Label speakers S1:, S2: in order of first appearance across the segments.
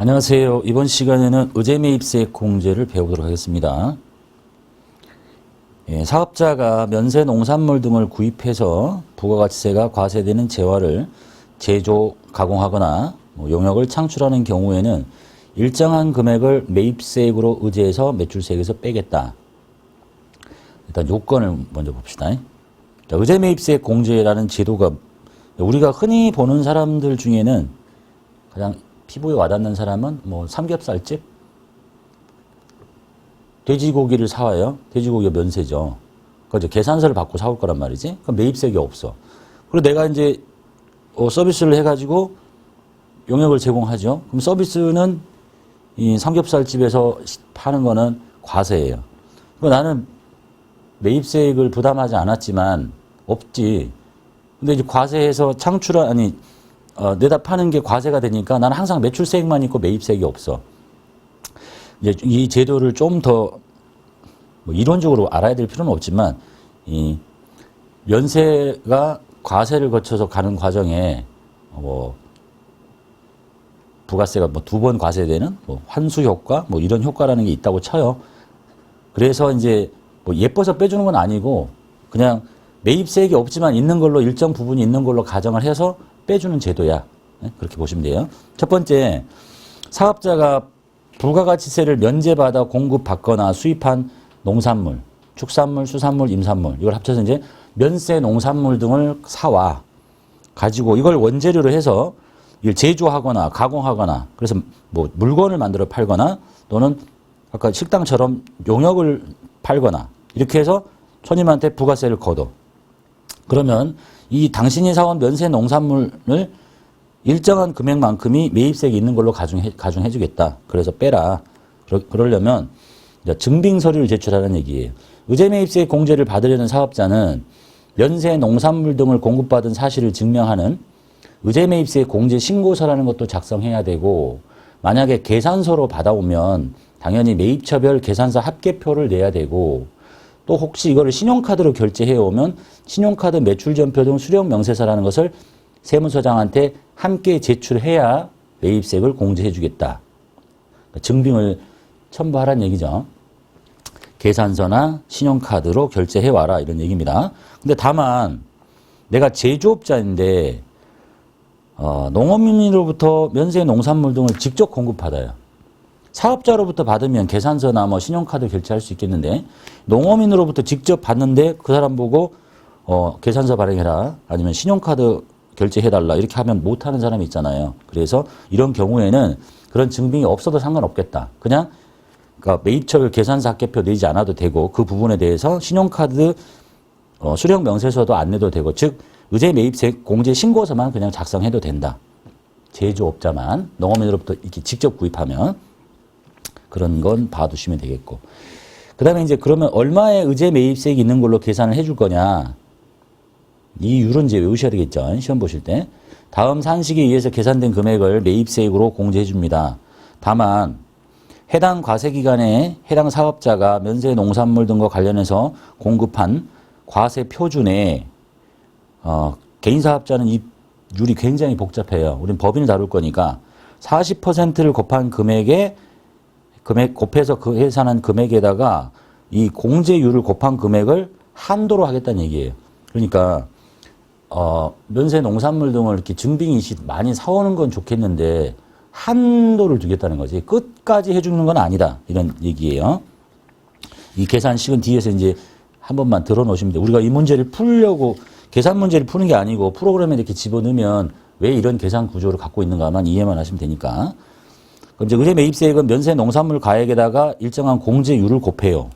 S1: 안녕하세요. 이번 시간에는 의제매입세 공제를 배우도록 하겠습니다. 사업자가 면세 농산물 등을 구입해서 부가가치세가 과세되는 재화를 제조, 가공하거나 용역을 창출하는 경우에는 일정한 금액을 매입세액으로 의제해서 매출세액에서 빼겠다. 일단 요건을 먼저 봅시다. 의제매입세 공제라는 제도가 우리가 흔히 보는 사람들 중에는 가장 피부에 와닿는 사람은 삼겹살집? 돼지고기를 사와요. 돼지고기가 면세죠. 그러니까 계산서를 받고 사올 거란 말이지. 그럼 매입세액이 없어. 그리고 내가 이제 서비스를 해가지고 용역을 제공하죠. 그럼 서비스는 이 삼겹살집에서 파는 거는 과세예요. 그러니까 나는 매입세액을 부담하지 않았지만 없지. 근데 이제 과세해서 내다 파는 게 과세가 되니까 나는 항상 매출세액만 있고 매입세액이 없어. 이제 이 제도를 좀 더 이론적으로 알아야 될 필요는 없지만, 이 면세가 과세를 거쳐서 가는 과정에 부가세가 두 번 과세되는 환수 효과 이런 효과라는 게 있다고 쳐요. 그래서 이제 예뻐서 빼주는 건 아니고 그냥 매입세액이 없지만 있는 걸로 일정 부분이 있는 걸로 가정을 해서 빼주는 제도야. 그렇게 보시면 돼요. 첫 번째, 사업자가 부가가치세를 면제받아 공급받거나 수입한 농산물, 축산물, 수산물, 임산물 이걸 합쳐서 이제 면세 농산물 등을 사와 가지고 이걸 원재료로 해서 이걸 제조하거나 가공하거나 그래서 물건을 만들어 팔거나 또는 아까 식당처럼 용역을 팔거나 이렇게 해서 손님한테 부가세를 걷어. 그러면 이 당신이 사온 면세 농산물을 일정한 금액만큼이 매입세액이 있는 걸로 가중해 주겠다. 그래서 빼라. 그러려면 증빙 서류를 제출하는 얘기예요. 의제매입세 공제를 받으려는 사업자는 면세 농산물 등을 공급받은 사실을 증명하는 의제매입세 공제 신고서라는 것도 작성해야 되고, 만약에 계산서로 받아오면 당연히 매입처별 계산서 합계표를 내야 되고, 또 혹시 이거를 신용카드로 결제해 오면 신용카드 매출전표 등 수령명세서라는 것을 세무서장한테 함께 제출해야 매입세액을 공제해 주겠다. 증빙을 첨부하라는 얘기죠. 계산서나 신용카드로 결제해 와라 이런 얘기입니다. 근데 다만 내가 제조업자인데 농업인으로부터 면세 농산물 등을 직접 공급받아요. 사업자로부터 받으면 계산서나 신용카드 결제할 수 있겠는데, 농업인으로부터 직접 받는데 그 사람 보고 계산서 발행해라 아니면 신용카드 결제해달라 이렇게 하면 못하는 사람이 있잖아요. 그래서 이런 경우에는 그런 증빙이 없어도 상관없겠다. 그러니까 매입처별 계산서 합계표 내지 않아도 되고, 그 부분에 대해서 신용카드 수령 명세서도 안 내도 되고, 즉 의제매입세 공제 신고서만 그냥 작성해도 된다. 제조업자만, 농업인으로부터 이렇게 직접 구입하면 그런 건 봐두시면 되겠고. 그 다음에 이제 그러면 얼마의 의제매입세액이 있는 걸로 계산을 해줄 거냐. 이 율은 이제 외우셔야 되겠죠. 시험 보실 때. 다음 산식에 의해서 계산된 금액을 매입세액으로 공제해 줍니다. 다만 해당 과세기간에 해당 사업자가 면세 농산물 등과 관련해서 공급한 과세 표준에 개인사업자는 이 율이 굉장히 복잡해요. 우린 법인을 다룰 거니까 40%를 곱한 곱해서 그 계산한 금액에다가 이 공제율을 곱한 금액을 한도로 하겠다는 얘기예요. 그러니까 면세 농산물 등을 이렇게 증빙이시 많이 사오는 건 좋겠는데 한도를 두겠다는 거지. 끝까지 해주는 건 아니다. 이런 얘기예요. 이 계산식은 뒤에서 이제 한 번만 들어놓으시면 돼요. 우리가 이 문제를 풀려고 계산 문제를 푸는 게 아니고 프로그램에 이렇게 집어넣으면 왜 이런 계산 구조를 갖고 있는가만 이해만 하시면 되니까. 그럼 이제 의제매입세액은 면세 농산물 가액에다가 일정한 공제율을 곱해요.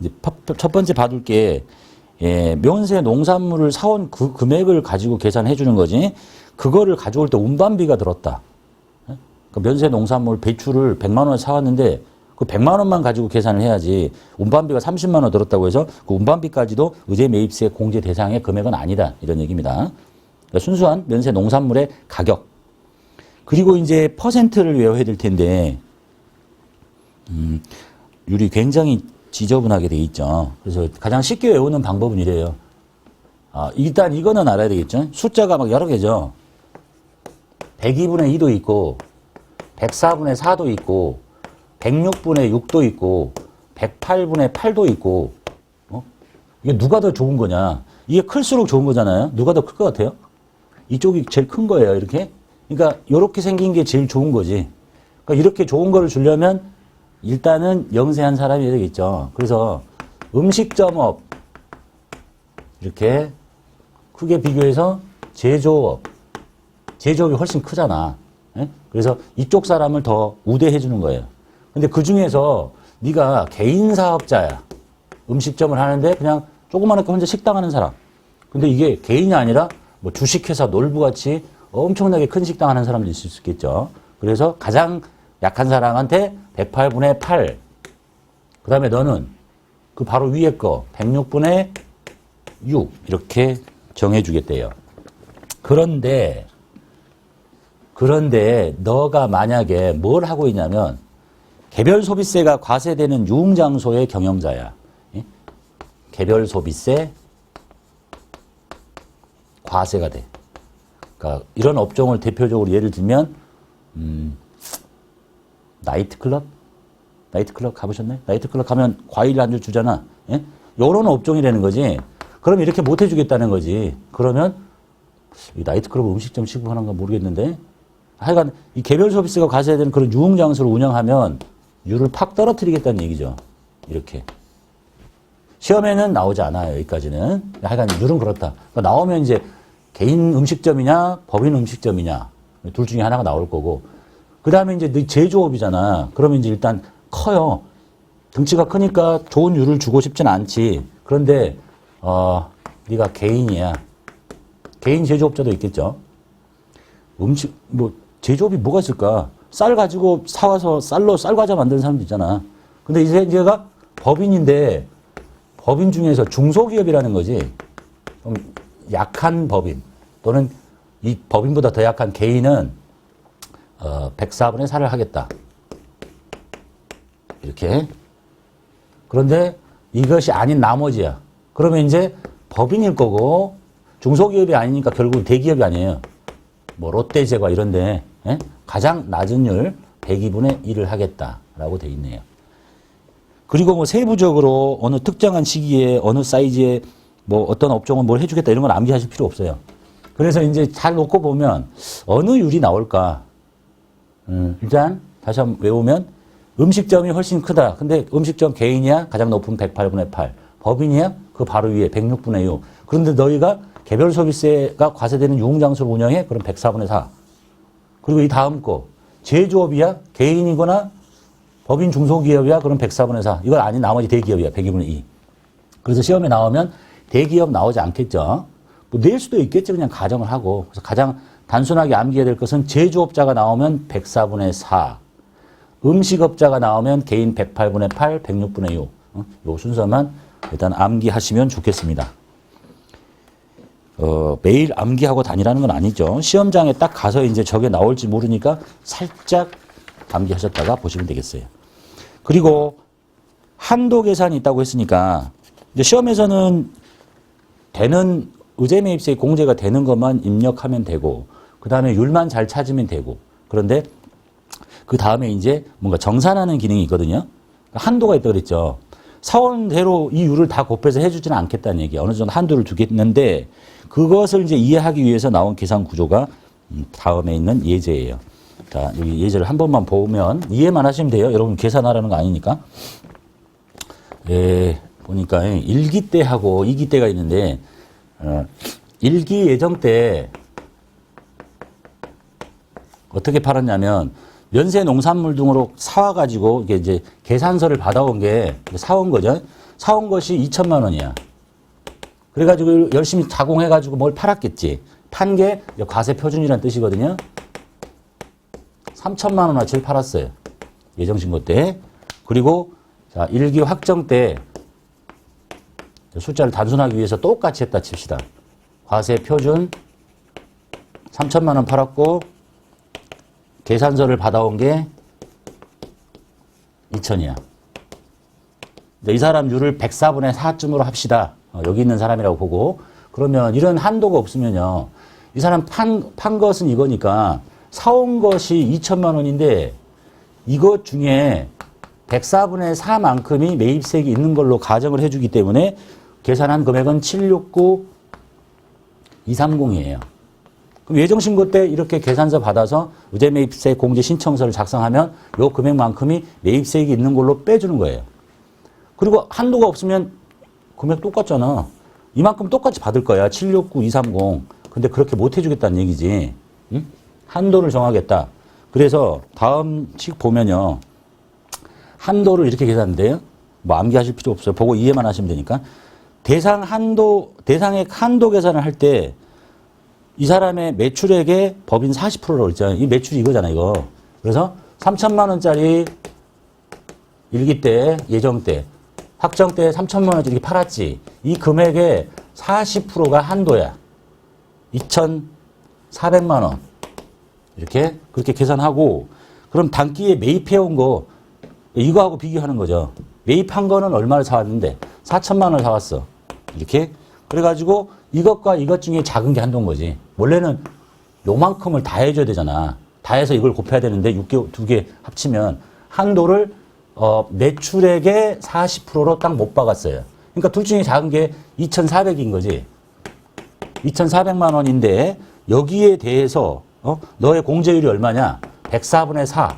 S1: 이제 첫 번째 봐둘 게 면세 농산물을 사온 그 금액을 가지고 계산해 주는 거지. 그거를 가져올 때 운반비가 들었다. 그러니까 면세 농산물 배추를 100만 원 사왔는데 그 100만 원만 가지고 계산을 해야지, 운반비가 30만 원 들었다고 해서 그 운반비까지도 의제매입세 공제 대상의 금액은 아니다. 이런 얘기입니다. 그러니까 순수한 면세 농산물의 가격. 그리고 이제 퍼센트를 외워야 될 텐데, 율이 굉장히 지저분하게 돼 있죠. 그래서 가장 쉽게 외우는 방법은 이래요. 일단 이거는 알아야 되겠죠. 숫자가 막 여러 개죠. 102분의 2도 있고 104분의 4도 있고 106분의 6도 있고 108분의 8도 있고 이게 누가 더 좋은 거냐. 이게 클수록 좋은 거잖아요. 누가 더 클 것 같아요? 이쪽이 제일 큰 거예요. 이렇게. 그러니까 이렇게 생긴 게 제일 좋은 거지. 그러니까 이렇게 좋은 거를 주려면 일단은 영세한 사람이 되겠죠. 그래서 음식점업 이렇게 크게 비교해서 제조업이 훨씬 크잖아. 예? 그래서 이쪽 사람을 더 우대해 주는 거예요. 근데 그 중에서 네가 개인 사업자야. 음식점을 하는데 그냥 조그마하게 혼자 식당 하는 사람. 근데 이게 개인이 아니라 뭐 주식회사 놀부같이 엄청나게 큰 식당 하는 사람도 있을 수 있겠죠. 그래서 가장 약한 사람한테 108분의 8. 그 다음에 너는 그 바로 위에 거 106분의 6 이렇게 정해주겠대요. 그런데 너가 만약에 뭘 하고 있냐면 개별 소비세가 과세되는 유흥장소의 경영자야. 예? 개별 소비세 과세가 돼. 그러니까 이런 업종을 대표적으로 예를 들면 나이트클럽 가보셨나요? 나이트클럽 가면 과일 안주 주잖아. 예? 이런 업종이라는 거지. 그럼 이렇게 못 해주겠다는 거지. 그러면 이 나이트클럽 음식점 취급하는가 모르겠는데 하여간 이 개별 소비세가 과세되는 그런 유흥장소를 운영하면 율을 팍 떨어뜨리겠다는 얘기죠. 이렇게. 시험에는 나오지 않아요. 여기까지는. 하여간 율은 그렇다. 그러니까 나오면 이제 개인 음식점이냐 법인 음식점이냐 둘 중에 하나가 나올 거고 그 다음에 이제 너 제조업이잖아. 그러면 이제 일단 커요. 등치가 크니까 좋은 율을 주고 싶진 않지. 그런데 네가 개인이야. 개인 제조업자도 있겠죠. 음식 뭐 제조업이 뭐가 있을까? 쌀 가지고 사와서 쌀로 쌀과자 만드는 사람도 있잖아. 근데 이제 얘가 법인인데 법인 중에서 중소기업이라는 거지. 좀 약한 법인 또는 이 법인보다 더 약한 개인은 104분의 4를 하겠다. 이렇게. 그런데 이것이 아닌 나머지야. 그러면 이제 법인일 거고 중소기업이 아니니까 결국 대기업이 아니에요. 뭐 롯데제과 이런데 예? 가장 낮은 율 102분의 1을 하겠다라고 돼 있네요. 그리고 뭐 세부적으로 어느 특정한 시기에 어느 사이즈에 뭐 어떤 업종은 뭘 해주겠다 이런 건 암기하실 필요 없어요. 그래서 이제 잘 놓고 보면 어느 율이 나올까? 일단 다시 한번 외우면 음식점이 훨씬 크다. 근데 음식점 개인이야? 가장 높은 108분의 8. 법인이야? 그 바로 위에 106분의 6. 그런데 너희가 개별 소비세가 과세되는 유흥장소를 운영해? 그럼 104분의 4. 그리고 이 다음 거 제조업이야? 개인이거나 법인 중소기업이야? 그럼 104분의 4. 이건 아닌 나머지 대기업이야. 102분의 2. 그래서 시험에 나오면 대기업 나오지 않겠죠. 뭐 낼 수도 있겠지. 그냥 가정을 하고. 그래서 가장 단순하게 암기해야 될 것은 제조업자가 나오면 104분의 4. 음식업자가 나오면 개인 108분의 8, 106분의 6. 요 순서만 일단 암기하시면 좋겠습니다. 매일 암기하고 다니라는 건 아니죠. 시험장에 딱 가서 이제 저게 나올지 모르니까 살짝 암기하셨다가 보시면 되겠어요. 그리고 한도 계산이 있다고 했으니까 이제 시험에서는 되는 의제매입세 공제가 되는 것만 입력하면 되고 그 다음에 율만 잘 찾으면 되고 그런데 그 다음에 이제 뭔가 정산하는 기능이 있거든요. 한도가 있다고 그랬죠. 사원대로 이 율을 다 곱해서 해주지는 않겠다는 얘기야. 어느 정도 한도를 두겠는데 그것을 이제 이해하기 위해서 나온 계산 구조가 다음에 있는 예제예요. 자, 여기 예제를 한 번만 보면 이해만 하시면 돼요. 여러분 계산하라는 거 아니니까. 예, 보니까 1기 때하고 2기 때가 있는데 1기 예정 때 어떻게 팔았냐면 면세 농산물 등으로 사와가지고 이게 이제 계산서를 받아온 게 사온 거죠. 사온 것이 2천만 원이야. 그래가지고 열심히 자공해가지고 뭘 팔았겠지. 판 게 과세 표준이라는 뜻이거든요. 3천만 원어치를 팔았어요. 예정신고 때. 그리고 자 1기 확정 때 숫자를 단순하기 위해서 똑같이 했다 칩시다. 과세 표준 3천만 원 팔았고 계산서를 받아온 게 2천이야. 이 사람 율을 104분의 4쯤으로 합시다. 여기 있는 사람이라고 보고 그러면 이런 한도가 없으면요. 이 사람 판 것은 이거니까 사온 것이 2천만 원인데 이것 중에 104분의 4만큼이 매입세액이 있는 걸로 가정을 해주기 때문에 계산한 금액은 769230이에요. 그럼 예정신고 때 이렇게 계산서 받아서 의제매입세 공제 신청서를 작성하면 요 금액만큼이 매입세액이 있는 걸로 빼주는 거예요. 그리고 한도가 없으면 금액 똑같잖아. 이만큼 똑같이 받을 거야. 769230. 근데 그렇게 못 해주겠다는 얘기지. 응? 한도를 정하겠다. 그래서 다음 식 보면요. 한도를 이렇게 계산한대요. 뭐 암기하실 필요 없어요. 보고 이해만 하시면 되니까. 대상액 한도 계산을 할 때 이 사람의 매출액의 법인 40%라고 했잖아요. 이 매출이 이거잖아, 이거. 그래서 3천만 원짜리 일기 때, 예정 때, 확정 때 3천만 원짜리 이렇게 팔았지. 이 금액의 40%가 한도야. 2,400만 원. 이렇게, 그렇게 계산하고, 그럼 단기에 매입해온 거, 이거하고 비교하는 거죠. 매입한 거는 얼마를 사왔는데, 4천만 원을 사왔어. 이렇게. 그래가지고, 이것과 이것 중에 작은 게 한도인 거지. 원래는 요만큼을 다 해줘야 되잖아. 다 해서 이걸 곱해야 되는데 6개, 2개 합치면 한도를 매출액의 40%로 딱 못 박았어요. 그러니까 둘 중에 작은 게 2,400인 거지. 2,400만 원인데 여기에 대해서 너의 공제율이 얼마냐? 104분의 4.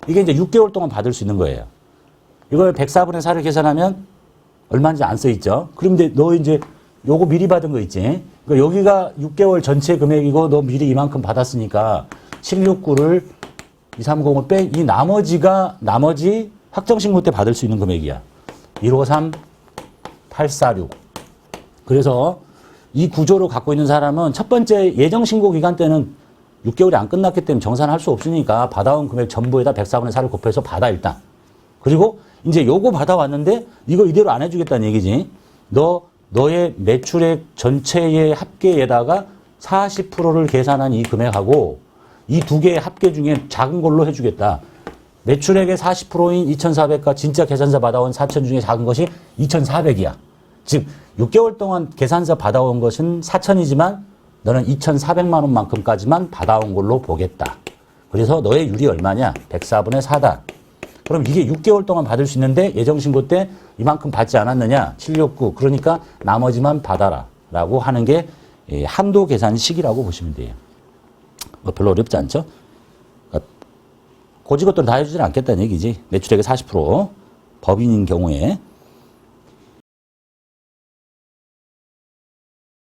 S1: 이게 이제 6개월 동안 받을 수 있는 거예요. 이걸 104분의 4를 계산하면 얼마인지 안 써있죠. 그런데 너 이제 요거 미리 받은 거 있지. 그러니까 여기가 6개월 전체 금액이고 너 미리 이만큼 받았으니까 769를 230을 빼, 이 나머지 확정신고 때 받을 수 있는 금액이야. 153, 846. 그래서 이 구조로 갖고 있는 사람은 첫 번째 예정신고 기간 때는 6개월이 안 끝났기 때문에 정산할 수 없으니까 받아온 금액 전부에다 104분의 4를 곱해서 받아, 일단. 그리고 이제 요거 받아왔는데 이거 이대로 안 해주겠다는 얘기지. 너의 매출액 전체의 합계에다가 40%를 계산한 이 금액하고 이 두 개의 합계 중에 작은 걸로 해주겠다. 매출액의 40%인 2,400과 진짜 계산서 받아온 4천 중에 작은 것이 2,400이야. 즉 6개월 동안 계산서 받아온 것은 4천이지만 너는 2,400만 원만큼까지만 받아온 걸로 보겠다. 그래서 너의 율이 얼마냐? 104분의 4다. 그럼 이게 6개월 동안 받을 수 있는데 예정신고 때 이만큼 받지 않았느냐? 769. 그러니까 나머지만 받아라. 라고 하는 게 한도 계산식이라고 보시면 돼요. 뭐 별로 어렵지 않죠? 고지것들은 다 해주지는 않겠다는 얘기지. 매출액의 40% 법인인 경우에.